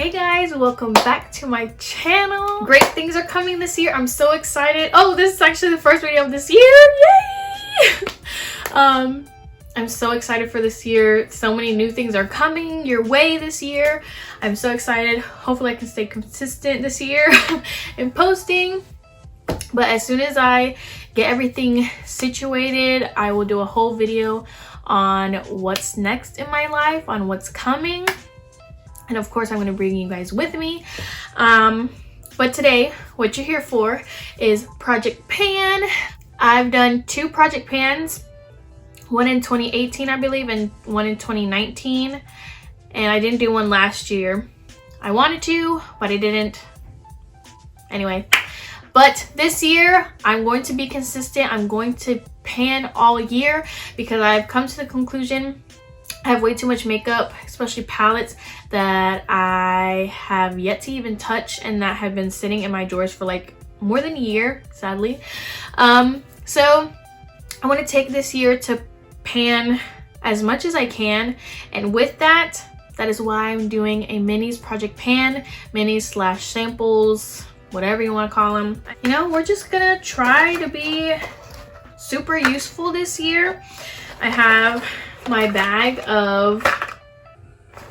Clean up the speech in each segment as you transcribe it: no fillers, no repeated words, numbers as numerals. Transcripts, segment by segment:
Hey guys, welcome back to my channel. Great things are coming this year. I'm so excited. Oh, this is actually the first video of this year. Yay! I'm so excited for this year. So many new things are coming your way this year. I'm so excited. Hopefully I can stay consistent this year in posting. But as soon as I get everything situated, I will do a whole video on what's next in my life, on what's coming. And of course, I'm going to bring you guys with me. But today, what you're here for is Project Pan. I've done 2 Project Pans, one in 2018, I believe, and one in 2019. And I didn't do one last year. I wanted to, but I didn't. Anyway, but this year, I'm going to be consistent. I'm going to pan all year because I've come to the conclusion I have way too much makeup, especially palettes, that I have yet to even touch and that have been sitting in my drawers for like more than a year, sadly. So I want to take this year to pan as much as I can, and with that is why I'm doing a minis Project Pan, minis slash samples, whatever you want to call them. You know, we're just gonna try to be super useful this year. I have my bag of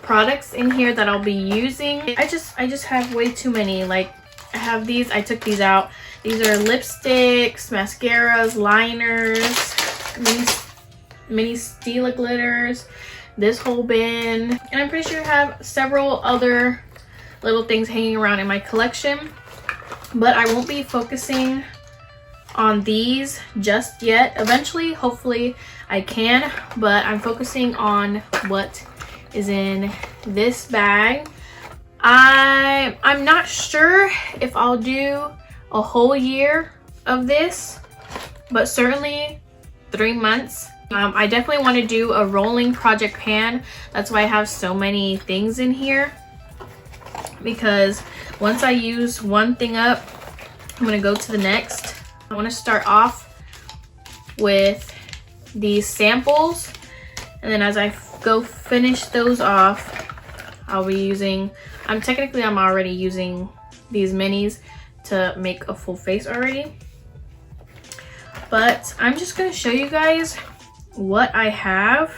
products in here that I'll be using. I just have way too many. Like, I have these, I took these out. These are lipsticks, mascaras, liners, mini Stila glitters, this whole bin, and I'm pretty sure I have several other little things hanging around in my collection, but I won't be focusing on these just yet. Eventually, hopefully I can, but I'm focusing on what is in this bag. I'm not sure if I'll do a whole year of this, but certainly 3 months. I definitely want to do a rolling Project Pan. That's why I have so many things in here, because once I use one thing up, I'm going to go to the next. I want to start off with these samples, and then as I go finish those off, I'll be using, I'm already using these minis to make a full face already, but I'm just going to show you guys what I have,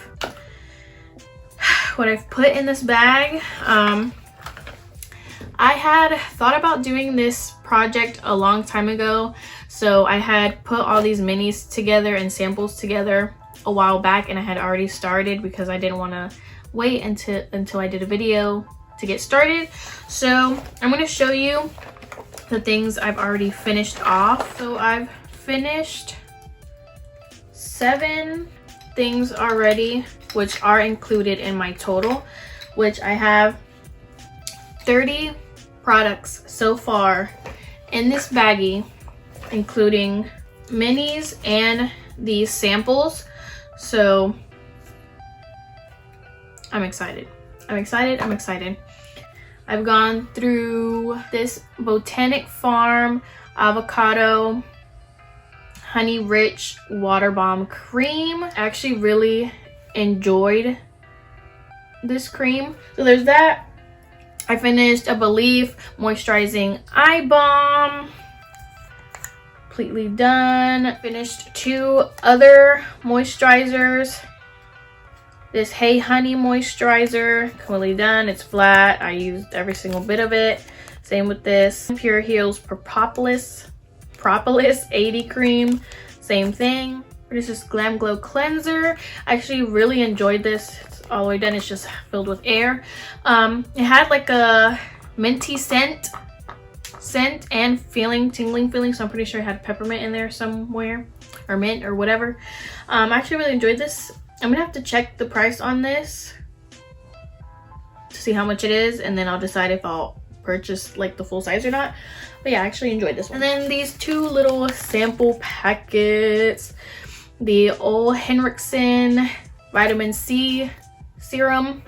what I've put in this bag. I had thought about doing this project a long time ago, so I had put all these minis together and samples together a while back, and I had already started because I didn't want to wait until I did a video to get started. So I'm going to show you the things I've already finished off. So I've finished 7 things already, which are included in my total, which I have 30 products so far in this baggie, including minis and these samples. So I'm excited. I've gone through this Botanic Farm avocado honey rich water balm cream. I actually really enjoyed this cream. So there's that. I finished a Believe moisturizing eye balm, completely done. Finished 2 other moisturizers. This Hey Honey moisturizer, completely done. It's flat. I used every single bit of it. Same with this Pure Heals Propolis 80 cream, same thing. This is Glam Glow cleanser. I actually really enjoyed this. It's all the way done. It's just filled with air. It had like a minty scent and tingling feeling, so I'm pretty sure it had peppermint in there somewhere, or mint or whatever. I actually really enjoyed this. I'm gonna have to check the price on this to see how much it is, and then I'll decide if I'll purchase like the full size or not. But yeah, I actually enjoyed this one. And then these 2 little sample packets, the Ole Henriksen vitamin C serum.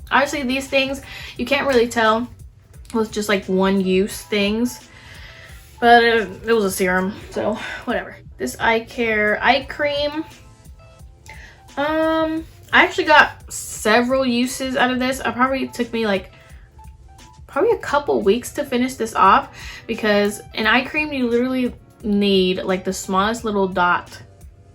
Obviously these things you can't really tell with just like one use things, but it was a serum, so whatever. This eye care eye cream, I actually got several uses out of this. It probably took me like a couple weeks to finish this off, because an eye cream you literally need like the smallest little dot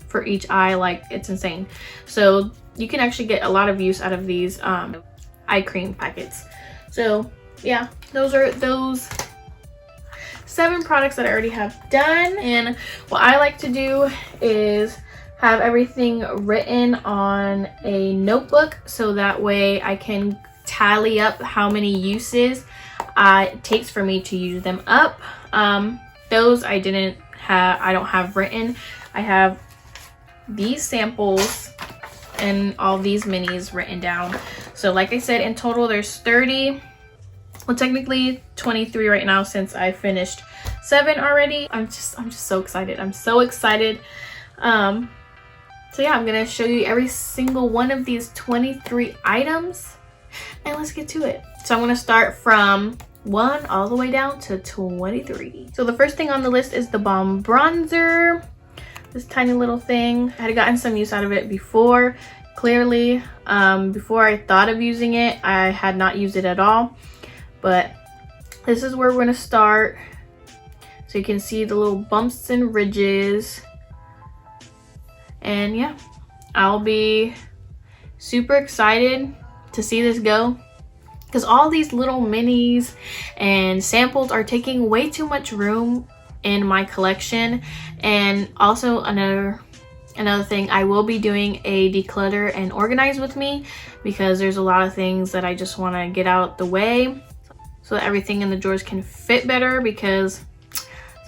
for each eye. Like, it's insane. So you can actually get a lot of use out of these eye cream packets. So yeah, those are those 7 products that I already have done. And what I like to do is have everything written on a notebook, so that way I can tally up how many uses it takes for me to use them up. Those I don't have written. I have these samples and all these minis written down. So like I said, in total there's 30. Well, technically 23 right now, since I finished 7 already. I'm just so excited. I'm so excited. So yeah, I'm gonna show you every single one of these 23 items, and let's get to it. So I'm gonna start from 1 all the way down to 23. So the first thing on the list is the Balm bronzer. This tiny little thing. I had gotten some use out of it before. Clearly, before I thought of using it, I had not used it at all. But this is where we're gonna start. So you can see the little bumps and ridges. And yeah, I'll be super excited to see this go, because all these little minis and samples are taking way too much room in my collection. And also another thing, I will be doing a declutter and organize with me, because there's a lot of things that I just want to get out the way so that everything in the drawers can fit better, because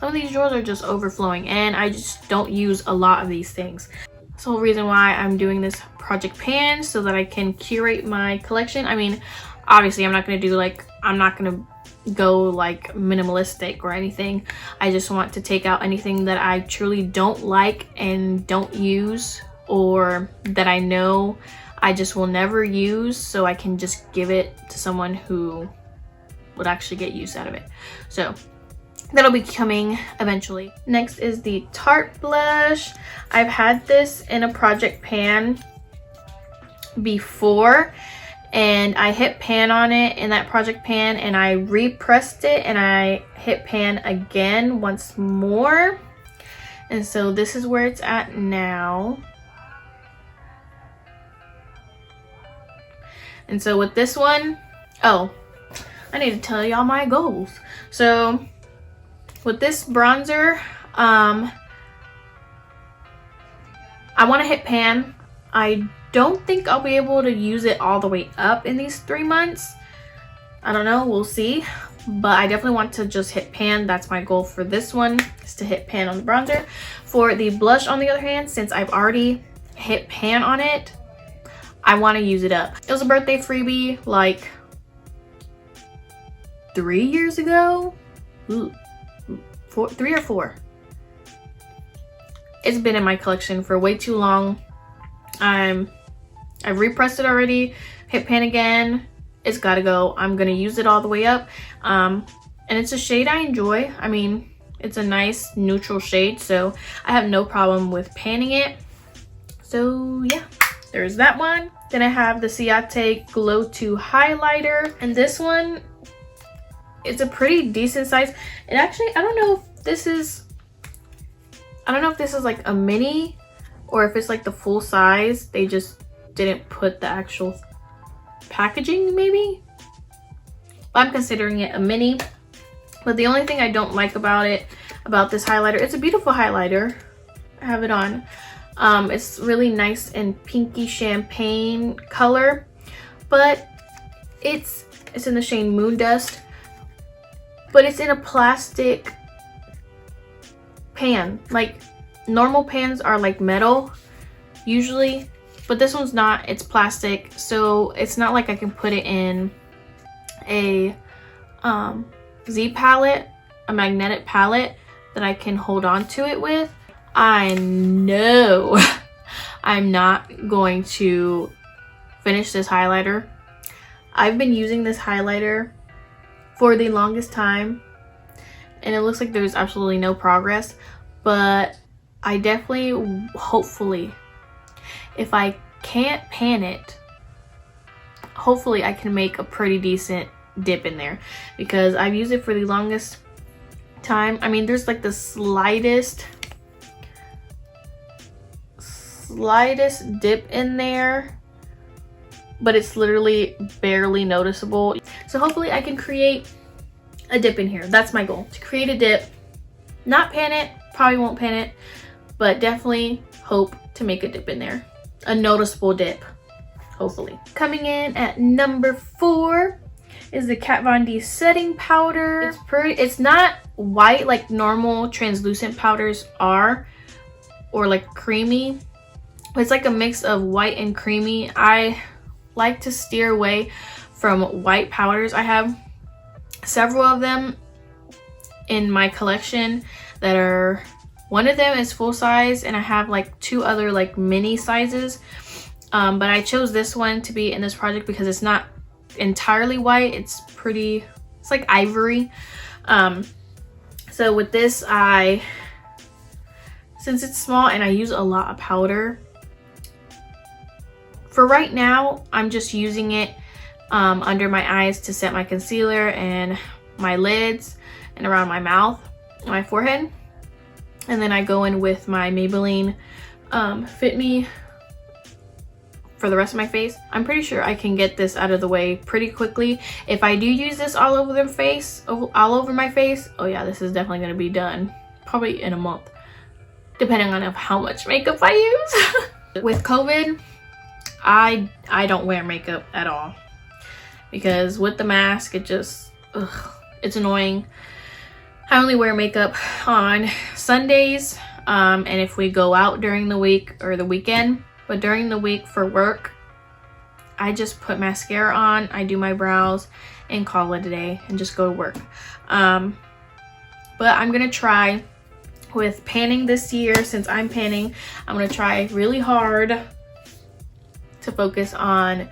some of these drawers are just overflowing and I just don't use a lot of these things. That's the whole reason why I'm doing this project pan, so that I can curate my collection. I mean, obviously I'm not going to go like minimalistic or anything. I just want to take out anything that I truly don't like and don't use, or that I know I just will never use, so I can just give it to someone who would actually get use out of it. So that'll be coming eventually. Next is the Tarte blush. I've had this in a project pan before, and I hit pan on it in that project pan, and I repressed it and I hit pan again once more. And so this is where it's at now. And so with this one, oh, I need to tell y'all my goals. So with this bronzer, I want to hit pan. I don't think I'll be able to use it all the way up in these 3 months. I don't know, we'll see. But I definitely want to just hit pan. That's my goal for this one, is to hit pan on the bronzer. For the blush, on the other hand, since I've already hit pan on it, I want to use it up. It was a birthday freebie like 3 years ago. Ooh. 3 or 4. It's been in my collection for way too long. I've repressed it already, hit pan again. It's gotta go. I'm gonna use it all the way up. And it's a shade I enjoy. I mean, it's a nice neutral shade, so I have no problem with panning it. So yeah, there's that one. Then I have the Ciate Glow 2 highlighter, and this one, it's a pretty decent size. It actually, I don't know if this is like a mini or if it's like the full size. They just didn't put the actual packaging, maybe. But I'm considering it a mini. But the only thing I don't like about this highlighter, it's a beautiful highlighter. I have it on. It's really nice and pinky champagne color, but it's in the shade Moon Dust. But it's in a plastic pan. Like, normal pans are like metal usually, but this one's not. It's plastic, so it's not like I can put it in a Z palette, a magnetic palette that I can hold on to it with. I know I'm not going to finish this highlighter. I've been using this highlighter for the longest time, and it looks like there's absolutely no progress, but I definitely, hopefully, if I can't pan it, hopefully I can make a pretty decent dip in there, because I've used it for the longest time. I mean, there's like the slightest dip in there, but it's literally barely noticeable. So hopefully I can create a dip in here. That's my goal, to create a dip, not pan it, probably won't pan it, but definitely hope to make a dip in there, a noticeable dip, hopefully. Coming in at number 4 is the Kat Von D setting powder. It's not white like normal translucent powders are, or like creamy. It's like a mix of white and creamy. I like to steer away from white powders. I have several of them in my collection that are, one of them is full size and I have like 2 other like mini sizes. But I chose this one to be in this project because it's not entirely white. It's like ivory. So with this, since it's small and I use a lot of powder, for right now I'm just using it under my eyes to set my concealer and my lids and around my mouth, my forehead, and then I go in with my Maybelline Fit Me for the rest of my face. I'm pretty sure I can get this out of the way pretty quickly. If I do use this all over my face, oh yeah, this is definitely going to be done probably in a month, depending on how much makeup I use. With COVID, I don't wear makeup at all, because with the mask, it's annoying. I only wear makeup on Sundays, and if we go out during the week or the weekend. But during the week for work, I just put mascara on, I do my brows, and call it a day and just go to work. But I'm gonna try with panning this year. Since I'm panning, I'm gonna try really hard to focus on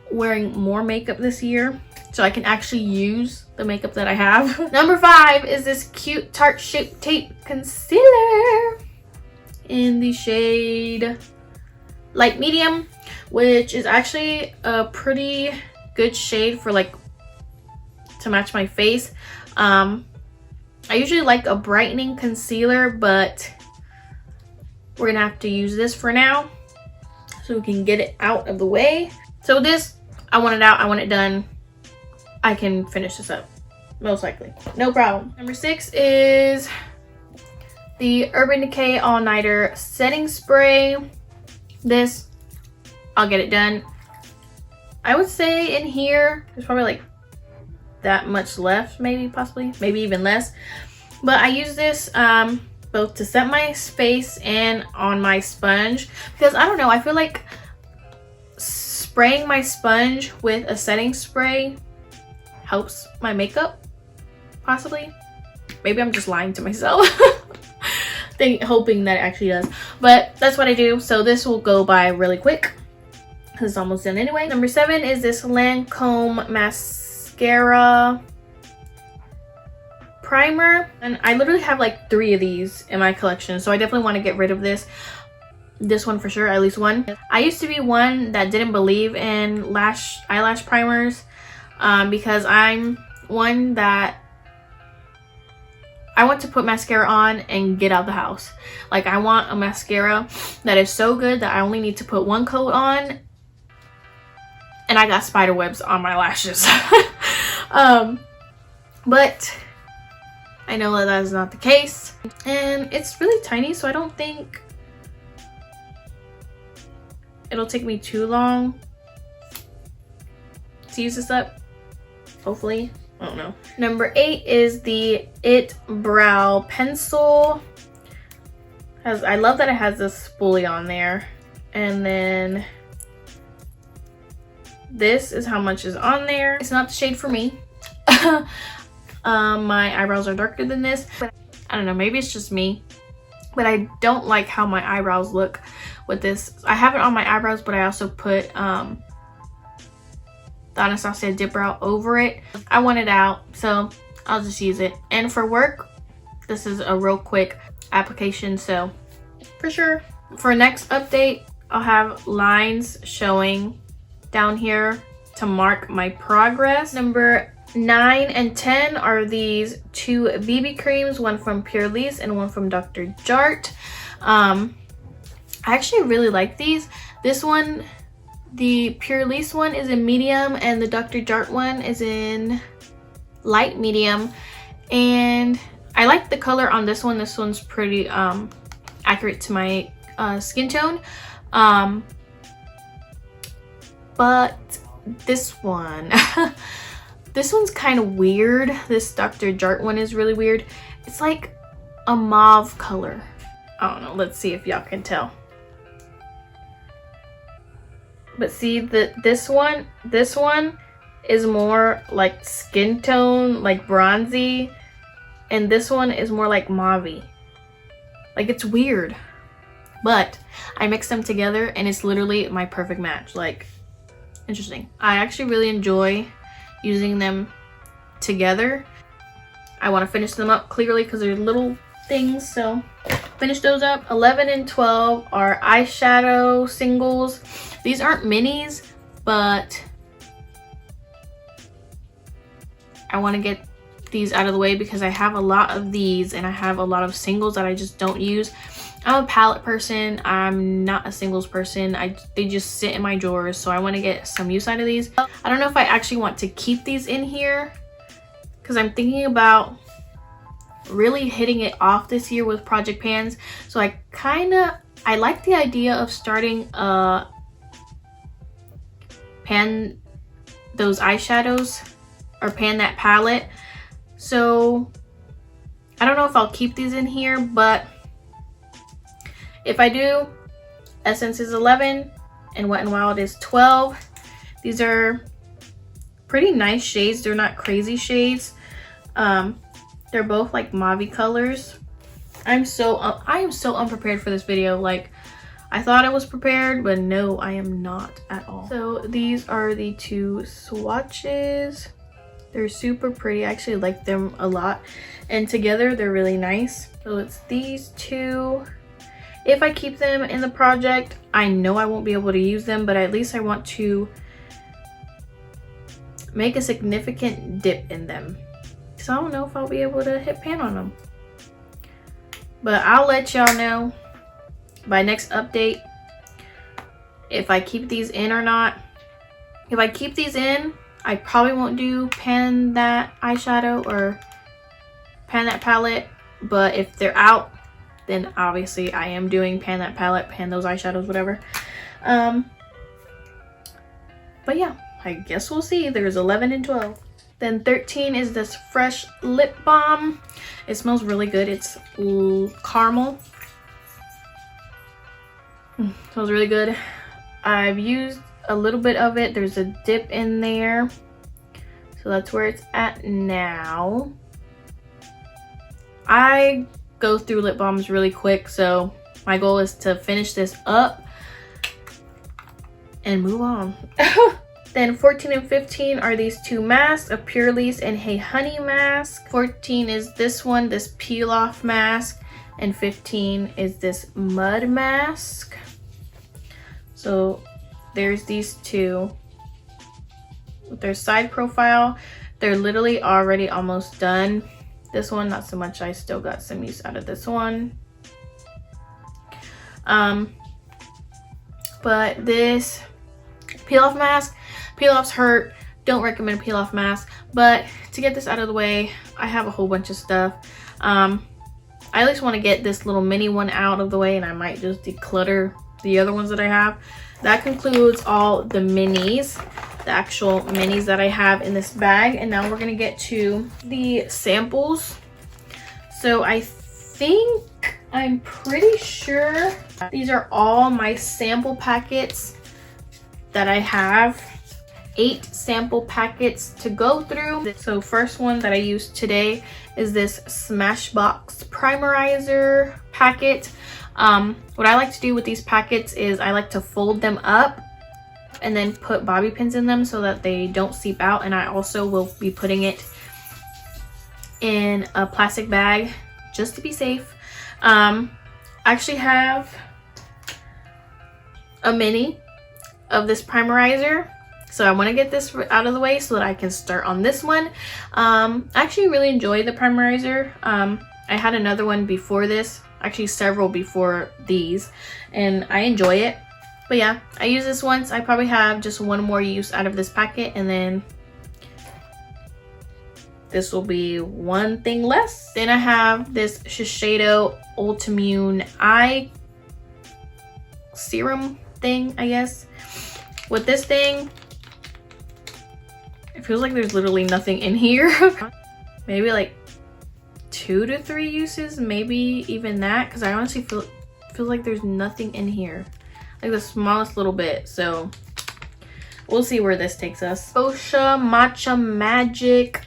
wearing more makeup this year so I can actually use the makeup that I have. Number 5 is this cute Tarte Shape Tape Concealer in the shade Light Medium, which is actually a pretty good shade for like to match my face. I usually like a brightening concealer, but we're gonna have to use this for now so we can get it out of the way. So this, I want it out, I want it done. I can finish this up, most likely, no problem. Number 6 is the Urban Decay All Nighter Setting Spray. This, I'll get it done. I would say in here, there's probably like that much left, maybe, possibly, maybe even less. But I use this both to set my face and on my sponge, because I don't know, I feel like spraying my sponge with a setting spray helps my makeup, possibly. Maybe I'm just lying to myself. Hoping that it actually does, but that's what I do. So this will go by really quick because it's almost done anyway. Number 7 is this Lancome mascara primer, and I literally have like 3 of these in my collection, so I definitely want to get rid of this one for sure, at least one. I used to be one that didn't believe in eyelash primers, because I'm one that I want to put mascara on and get out the house. Like, I want a mascara that is so good that I only need to put 1 coat on and I got spider webs on my lashes. But I know that is not the case, and it's really tiny, so I don't think it'll take me too long to use this up, hopefully. I don't know. Number 8 is the It Brow Pencil. I love that it has this spoolie on there. And then this is how much is on there. It's not the shade for me. My eyebrows are darker than this, but I don't know, maybe it's just me, but I don't like how my eyebrows look with this. I have it on my eyebrows, but I also put the Anastasia Dip Brow over it. I want it out, so I'll just use it. And for work, this is a real quick application, so for sure. For next update, I'll have lines showing down here to mark my progress. Number 9 and 10 are these two BB creams, one from Pure Lise and one from Dr. Jart. I actually really like these. This one, the Pure Lise one, is in medium, and the Dr. Jart one is in light medium. And I like the color on this one. This one's pretty accurate to my skin tone. But this one, this one's kind of weird. This Dr. Jart one is really weird. It's like a mauve color. I don't know. Let's see if y'all can tell. But see, this one is more like skin tone, like bronzy, and this one is more like mauve-y. Like, it's weird, but I mixed them together and it's literally my perfect match. Like, interesting. I actually really enjoy using them together. I want to finish them up clearly because they're little things, so finish those up. 11 and 12 are Eyeshadow Singles. These aren't minis, but I want to get these out of the way because I have a lot of these and I have a lot of singles that I just don't use. I'm a palette person. I'm not a singles person. They just sit in my drawers, so I want to get some use out of these. I don't know if I actually want to keep these in here because I'm thinking about really hitting it off this year with project pans. So I like the idea of starting pan those eyeshadows or pan that palette. So I don't know if I'll keep these in here, but if I do, Essence is 11 and Wet n Wild is 12. These are pretty nice shades. They're not crazy shades. They're both like mauve colors. I am so unprepared for this video. Like, I thought I was prepared, but no, I am not at all. So these are the two swatches. They're super pretty. I actually like them a lot, and together they're really nice. So it's these two. If I keep them in the project, I know I won't be able to use them, but at least I want to make a significant dip in them. So I don't know if I'll be able to hit pan on them, but I'll let y'all know by next update if I keep these in or not. If I keep these in, I probably won't do pan that eyeshadow or pan that palette, but if they're out, then obviously I am doing pan that palette, pan those eyeshadows, whatever. But yeah, I guess we'll see. There's 11 and 12. Then 13 is this Fresh Lip Balm. It smells really good. It's caramel. Smells really good. I've used a little bit of it. There's a dip in there, so that's where it's at now. I go through lip balms really quick, so my goal is to finish this up and move on. Then 14 and 15 are these two masks, a Pure Lise and Hey Honey mask. 14 is this one, this peel off mask, and 15 is this mud mask. So there's these two with their side profile. They're literally already almost done. This one, not so much. I still got some use out of this one. But this peel off mask, peel offs hurt. Don't recommend a peel off mask. But to get this out of the way, I have a whole bunch of stuff. I at least want to get this little mini one out of the way, and I might just declutter the other ones that I have. That concludes all the minis, the actual minis that I have in this bag. And now we're gonna get to the samples. So I'm pretty sure these are all my sample packets that I have. 8 sample packets to go through. So first one that I used today is this Smashbox Primerizer packet. What I like to do with these packets is I like to fold them up and then put bobby pins in them so that they don't seep out. And I also will be putting it in a plastic bag just to be safe. I actually have a mini of this primerizer. So I want to get this out of the way so that I can start on this one. I actually really enjoy the primerizer. I had another one before this, actually several before these, and I enjoy it. But yeah, I use this once. I probably have just one more use out of this packet, and then this will be one thing less. Then I have this Shiseido Ultimune Eye Serum thing, I guess. With this thing, it feels like there's literally nothing in here. Maybe like 2 to 3 uses, maybe even that, because I honestly feel like there's nothing in here, like the smallest little bit. So we'll see where this takes us. Osha Matcha Magic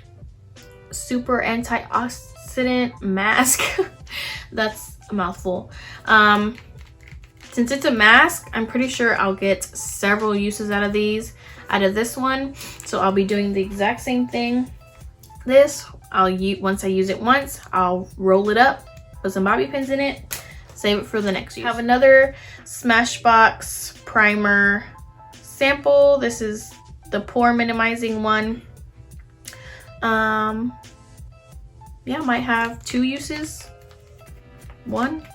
Super Antioxidant Mask. That's a mouthful. Since it's a mask, I'm pretty sure I'll get several uses out of this one. So I'll be doing the exact same thing. This, once I use it once, I'll roll it up, put some bobby pins in it, save it for the next use. I have another Smashbox Primer sample. This is the pore minimizing one. Yeah, might have 2 uses. 1,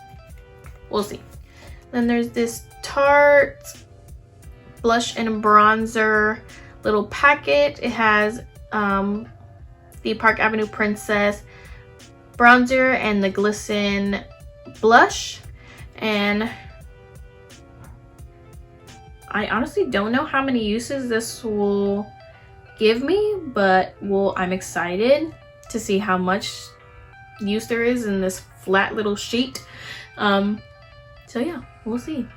we'll see. Then there's this Tarte blush and bronzer little packet. It has the Park Avenue Princess bronzer and the Glisten blush, and I honestly don't know how many uses this will give me, but I'm excited to see how much use there is in this flat little sheet. So yeah, we'll see.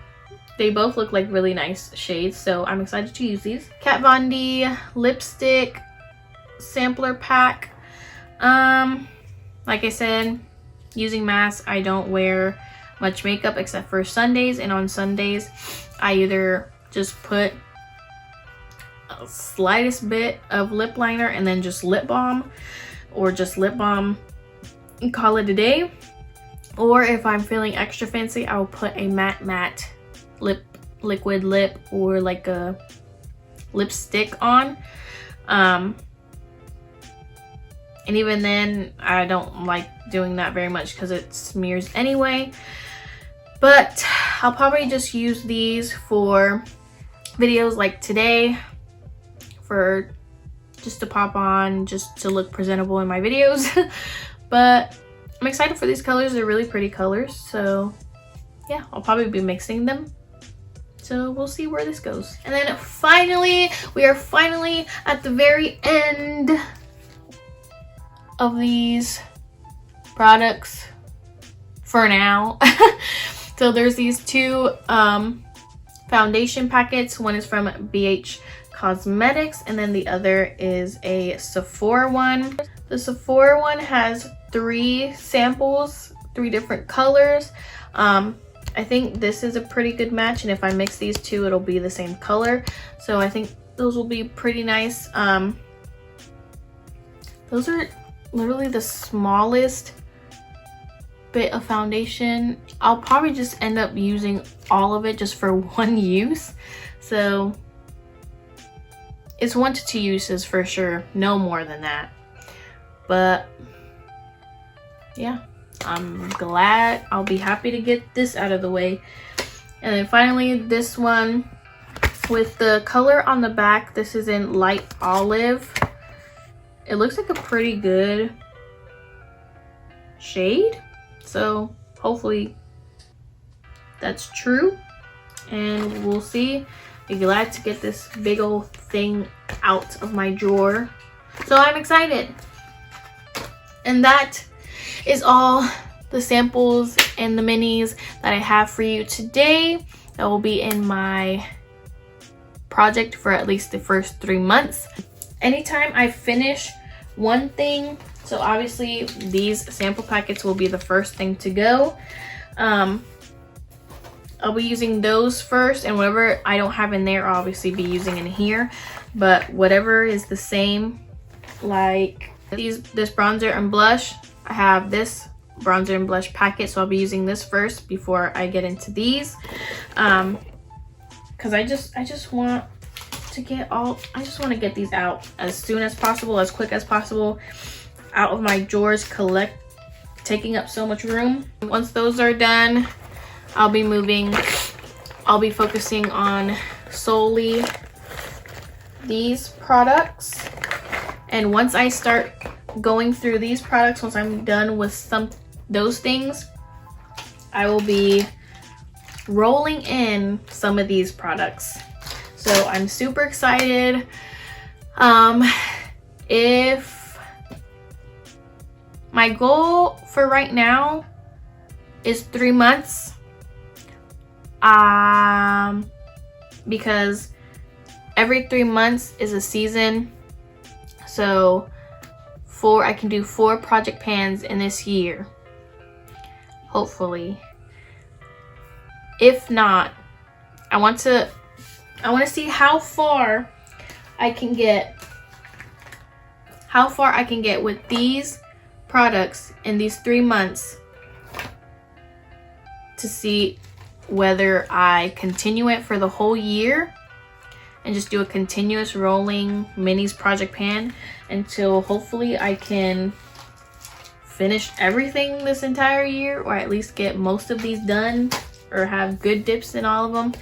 They both look like really nice shades, so I'm excited to use these. Kat Von D lipstick sampler pack. Like I said, using masks, I don't wear much makeup except for Sundays, and on Sundays I either just put a slightest bit of lip liner and then just lip balm, or just lip balm and call it a day. Or if I'm feeling extra fancy, I'll put a matte liquid lip, or like a lipstick on. And even then, I don't like doing that very much because it smears anyway. But I'll probably just use these for videos like today, for just to pop on, just to look presentable in my videos. But I'm excited for these colors. They're really pretty colors. So yeah, I'll probably be mixing them. So we'll see where this goes. And then finally, we are finally at the very end of these products for now. So there's these 2 foundation packets. One is from BH Cosmetics, and then the other is a Sephora one. The Sephora one has 3 samples, 3 different colors. I think this is a pretty good match, and if I mix these 2, it'll be the same color. So I think those will be pretty nice. Those are literally the smallest bit of foundation. I'll probably just end up using all of it just for one use. So it's 1 to 2 uses for sure, no more than that. But yeah, I'm glad. I'll be happy to get this out of the way. And then finally, this one with the color on the back. This is in light olive. It looks like a pretty good shade, so hopefully that's true, and we'll see. Be glad to get this big old thing out of my drawer. So I'm excited. And that is all the samples and the minis that I have for you today. That will be in my project for at least the first 3 months. Anytime I finish one thing, so obviously these sample packets will be the first thing to go. I'll be using those first, and whatever I don't have in there, I'll obviously be using in here. But whatever is the same, like this bronzer and blush, I have this bronzer and blush packet, so I'll be using this first before I get into these. because I just want to get get these out as soon as possible, as quick as possible, out of my drawers, taking up so much room. Once those are done, I'll be focusing on solely these products. And once I start going through these products, once I'm done with those things, I will be rolling in some of these products. So I'm super excited. If my goal for right now is 3 months, because every 3 months is a season. So I can do 4 project pans in this year, hopefully. If not, I want to see how far I can get with these products in these 3 months, to see whether I continue it for the whole year and just do a continuous rolling minis project pan until hopefully I can finish everything this entire year, or at least get most of these done, or have good dips in all of them.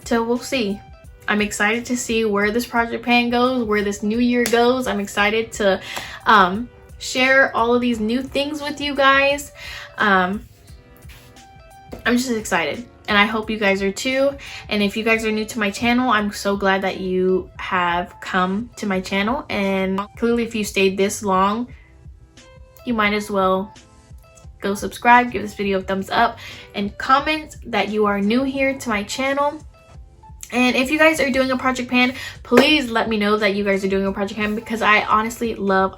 So we'll see. I'm excited to see where this project pan goes, where this new year goes. I'm excited to share all of these new things with you guys. I'm just excited, and I hope you guys are too. And if you guys are new to my channel, I'm so glad that you have come to my channel. And clearly, if you stayed this long, you might as well go subscribe, give this video a thumbs up, and comment that you are new here to my channel. And if you guys are doing a project pan, please let me know that you guys are doing a project pan, because I honestly love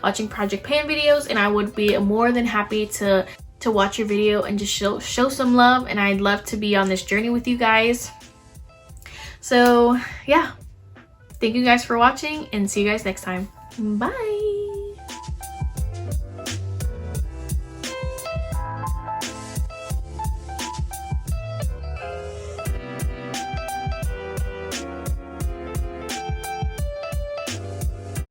watching project pan videos, and I would be more than happy to watch your video and just show some love. And I'd love to be on this journey with you guys. So yeah, thank you guys for watching, and see you guys next time. Bye.